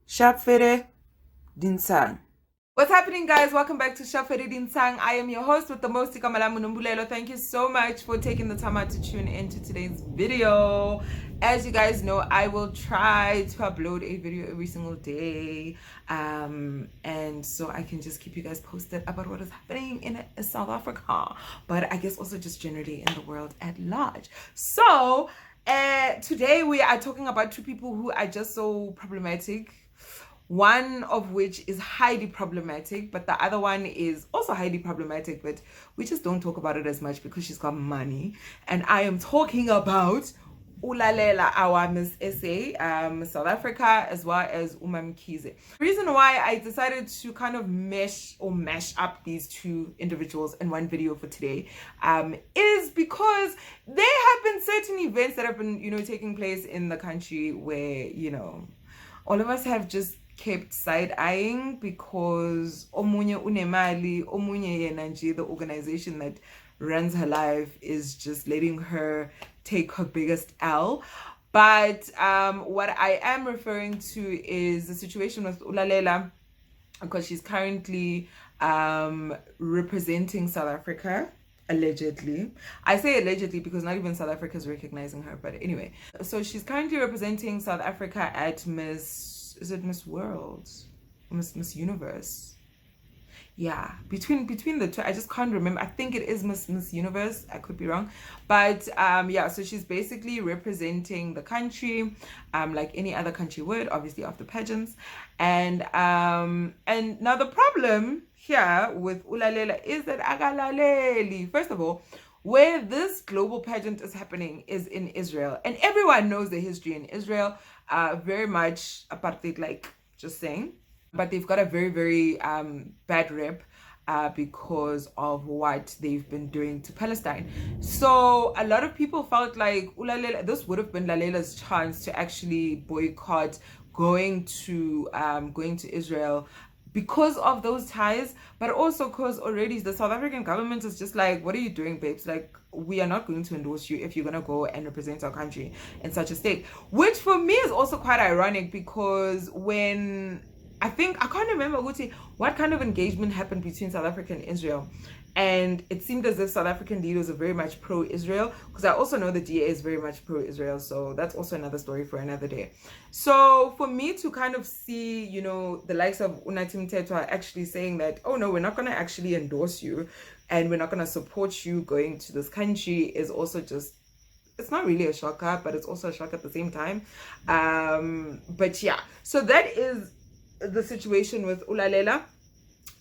Shapfere Dinsang. What's happening, guys? Welcome back to Shapfere Dinsang. I am your host with the most, Ikamala Munumbulelo. Thank you so much for taking the time out to tune into today's video. As you guys know, I will try to upload a video every single day, and so I can just keep you guys posted about what is happening in South Africa, but I guess also just generally in the world at large. So today we are talking about two people who are just so problematic. One of which is highly problematic, but the other one is also highly problematic, but we just don't talk about it as much because she's got money. And I am talking about Lalela, our Miss SA, South Africa, as well as Mkhize. The reason why I decided to kind of mash up these two individuals in one video for today is because there have been certain events that have been, taking place in the country where, all of us have just kept side-eyeing because omunye unemali, omunye yena nje, the organization that runs her life, is just letting her take her biggest L. But what I am referring to is the situation with Lalela, because she's currently representing South Africa. Allegedly. I say allegedly because not even South Africa is recognizing her, but anyway. So she's currently representing South Africa at Miss World? Miss Universe. Yeah, between the two, I just can't remember. I think it is Miss Universe. I could be wrong, but yeah. So she's basically representing the country, like any other country would, obviously after pageants, and now the problem here with Lalela is that agalaleli. First of all, where this global pageant is happening is in Israel, and everyone knows the history in Israel. Very much apartheid, like, just saying. But they've got a very, very bad rep because of what they've been doing to Palestine. So a lot of people felt like this would have been Lalela's chance to actually boycott going to Israel because of those ties, but also because already the South African government is just like, what are you doing, babes? Like, we are not going to endorse you if you're going to go and represent our country in such a state. Which for me is also quite ironic, because when I can't remember what kind of engagement happened between South Africa and Israel, and it seemed as if South African leaders are very much pro-Israel, because I also know the DA is very much pro-Israel, so that's also another story for another day. So for me to kind of see, the likes of Unatim Tetwa actually saying that, oh no, we're not going to actually endorse you and we're not going to support you going to this country, is also just, it's not really a shocker, but it's also a shock at the same time. But yeah, so that is the situation with Lalela.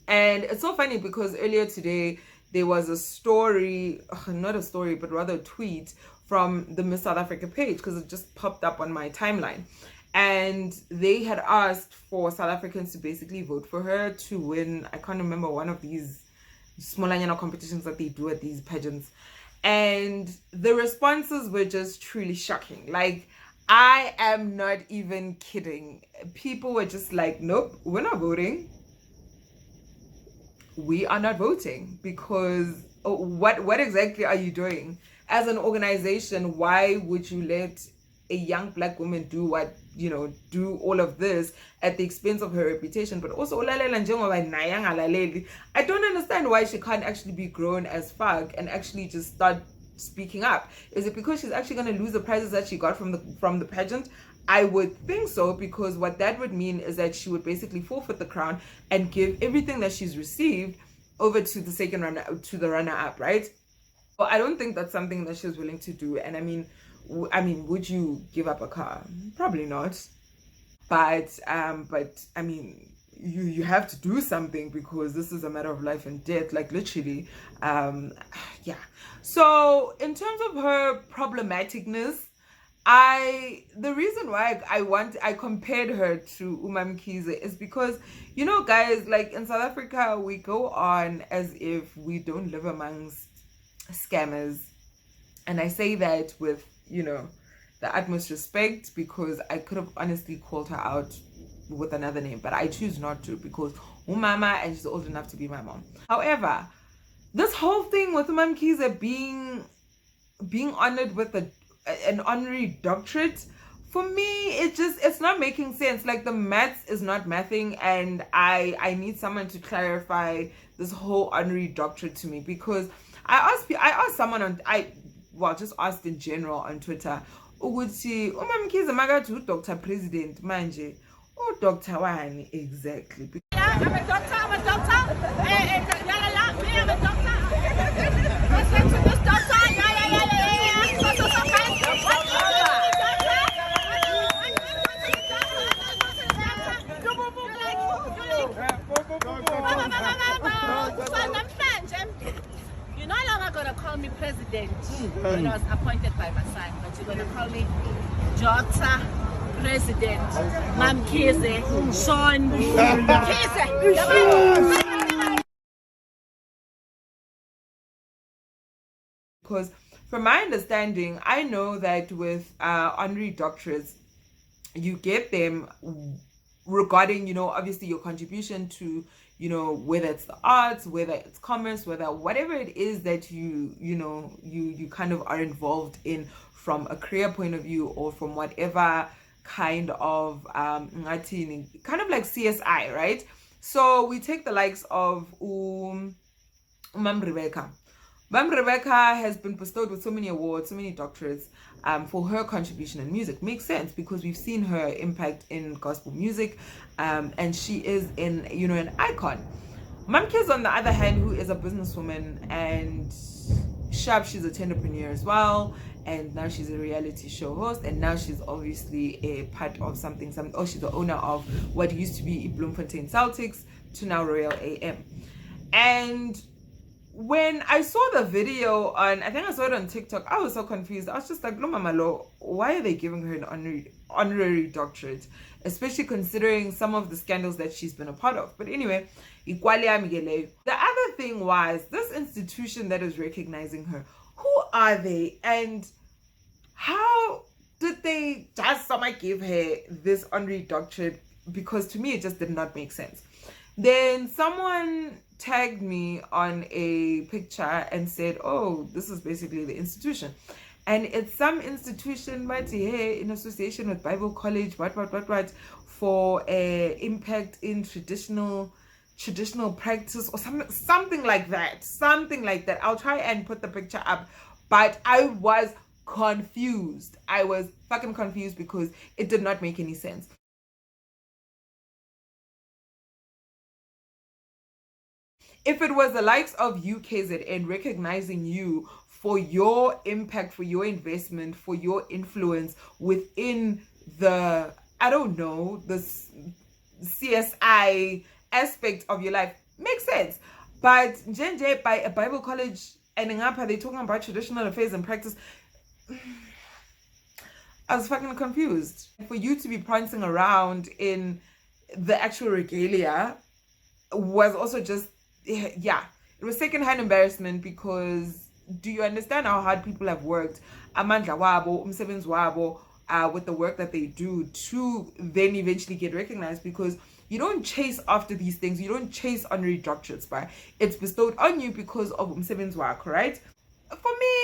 And it's so funny because earlier today there was a story, not a story, but rather a tweet from the Miss South Africa page, because it just popped up on my timeline, and they had asked for South Africans to basically vote for her to win, I can't remember, one of these small competitions that they do at these pageants, and the responses were just truly shocking. Like, I am not even kidding. People were just like, nope, we're not voting. We are not voting because what exactly are you doing as an organization? Why would you let a young black woman do all of this at the expense of her reputation? But also, I don't understand why she can't actually be grown as fuck and actually just start speaking up. Is it because she's actually going to lose the prizes that she got from the pageant? I would think so, because what that would mean is that she would basically forfeit the crown and give everything that she's received over to the runner-up, right? Well, I don't think that's something that she's willing to do. And I mean, would you give up a car? Probably not. But I mean, you have to do something, because this is a matter of life and death, like literally. Yeah. So in terms of her problematicness, the reason why I compared her to Mkhize is because, guys, like in South Africa, we go on as if we don't live amongst scammers. And I say that with, the utmost respect, because I could have honestly called her out with another name, but I choose not to, because umama, and she's old enough to be my mom. However, this whole thing with Mkhize being honored with an honorary doctorate for me, it's not making sense. Like the maths is not mathing, and I need someone to clarify this whole honorary doctorate to me, because I asked someone on just asked in general on Twitter, ukuthi uMaMkhize makathi Dr. President manje, Dr. wani exactly? I'm a doctor, Lalela, me, I'm a doctor. Listen to this doctor, You're no longer going to call me president when I was appointed by my son, but you're going to call me Doctor President MaMkhize, Shauwn, Mkhize. Because from my understanding, I know that with honorary doctorates, you get them regarding, obviously your contribution to, whether it's the arts, whether it's commerce, whether whatever it is that you kind of are involved in from a career point of view, or from whatever kind of kind of like CSI, right? So we take the likes of Mam Rebecca. Mam Rebecca has been bestowed with so many awards, so many doctorates for her contribution in music. Makes sense, because we've seen her impact in gospel music, and she is an icon. MaMkhize, on the other hand, who is a businesswoman and sharp, she's a entrepreneur as well, and now she's a reality show host, and now she's obviously a part of something. She's the owner of what used to be Bloemfontein Celtics to now Royal AM. And when I saw the video on, I think I saw it on TikTok, I was so confused. I was just like, no, Mama Lo, why are they giving her an honorary doctorate? Especially considering some of the scandals that she's been a part of. But anyway, the other thing was, this institution that is recognizing her, who are they? And how did they just somehow give her this honorary doctorate? Because to me, it just did not make sense. Then someone tagged me on a picture and said, oh, this is basically the institution, and it's some institution, but hey, in association with Bible College, what for impact in traditional practice, or something like that. I'll try and put the picture up, but I was confused. I was fucking confused, because it did not make any sense. If it was the likes of UKZN recognizing you for your impact, for your investment, for your influence within the, I don't know, the CSI aspect of your life, makes sense. But JJ by a Bible college, and they're talking about traditional affairs and practice. I was fucking confused. For you to be prancing around in the actual regalia was also just, yeah, it was secondhand embarrassment, because do you understand how hard people have worked amandla wabo, umsebenzi wabo, with the work that they do to then eventually get recognized? Because you don't chase after these things, you don't chase honorary doctorates, but it's bestowed on you because of umsebenzi wakho, right? For me,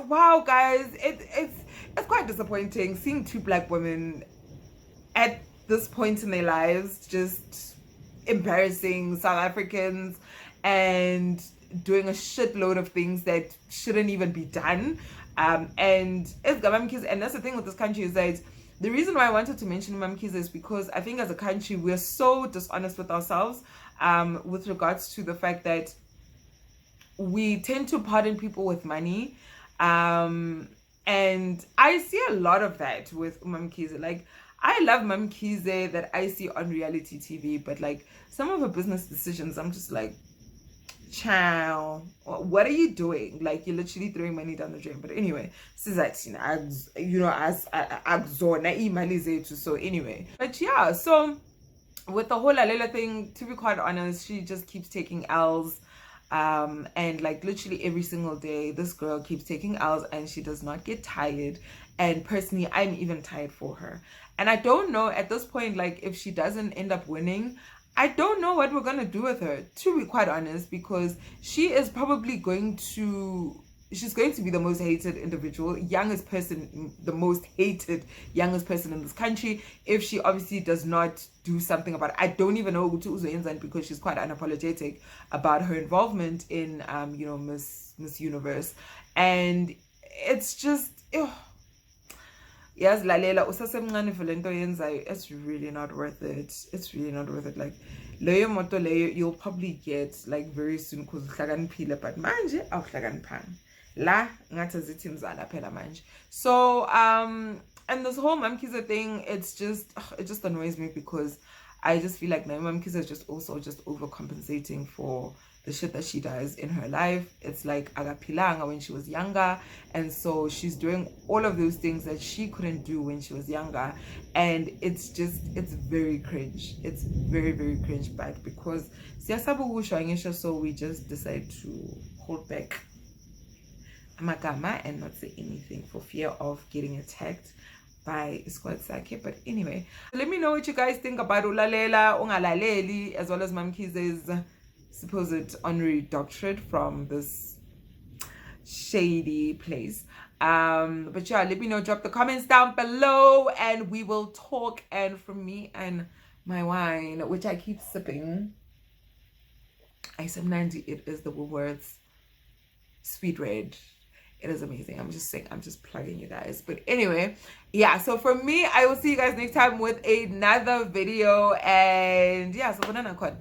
wow, guys, it's quite disappointing seeing two black women at this point in their lives just embarrassing South Africans and doing a shitload of things that shouldn't even be done. And it's MaMkhize, and that's the thing with this country, is that the reason why I wanted to mention MaMkhize is because I think as a country we're so dishonest with ourselves with regards to the fact that we tend to pardon people with money, and I see a lot of that with MaMkhize. Like, I love MaMkhize that I see on reality TV, but like some of her business decisions, I'm just like, chow, what are you doing? Like, you're literally throwing money down the drain. But anyway, this is that, as so anyway. But yeah, so with the whole Lalela thing, to be quite honest, she just keeps taking L's. And like literally every single day this girl keeps taking L's, and she does not get tired. And personally, I'm even tired for her. And I don't know at this point, like, if she doesn't end up winning, I don't know what we're gonna do with her, to be quite honest, because she is probably going to she's going to be the most hated individual, youngest person, the most hated youngest person in this country, if she obviously does not do something about it. I don't even know Utu Uzo because she's quite unapologetic about her involvement in you know, Miss Universe. And it's just yes, Lalela usasemncane for lento yenzayo. It's really not worth it. It's really not worth it. Like leyo moto leyo you'll probably get like very soon because uhlakaniphile, but manje awuhlakaniphanga. La ngathi zithi mzala phela manje. So and this whole MaMkhize thing, it just annoys me because I just feel like MaMkhize is just also just overcompensating for the shit that she does in her life. It's like agapilanga when she was younger, and so she's doing all of those things that she couldn't do when she was younger, and it's very cringe. It's very, very cringe, but because so we just decide to hold back amagama and not say anything for fear of getting attacked by squad sake. But anyway, let me know what you guys think about Lalela ungalaleli, as well as MaMkhize's supposed honorary doctorate from this shady place. But yeah, let me know, drop the comments down below and we will talk. And from me and my wine, which I keep sipping, I said 90, it is the Woolworths Sweet Red. It is amazing. I'm just saying, I'm just plugging you guys. But anyway, yeah, so for me, I will see you guys next time with another video. And yeah, so banana cod.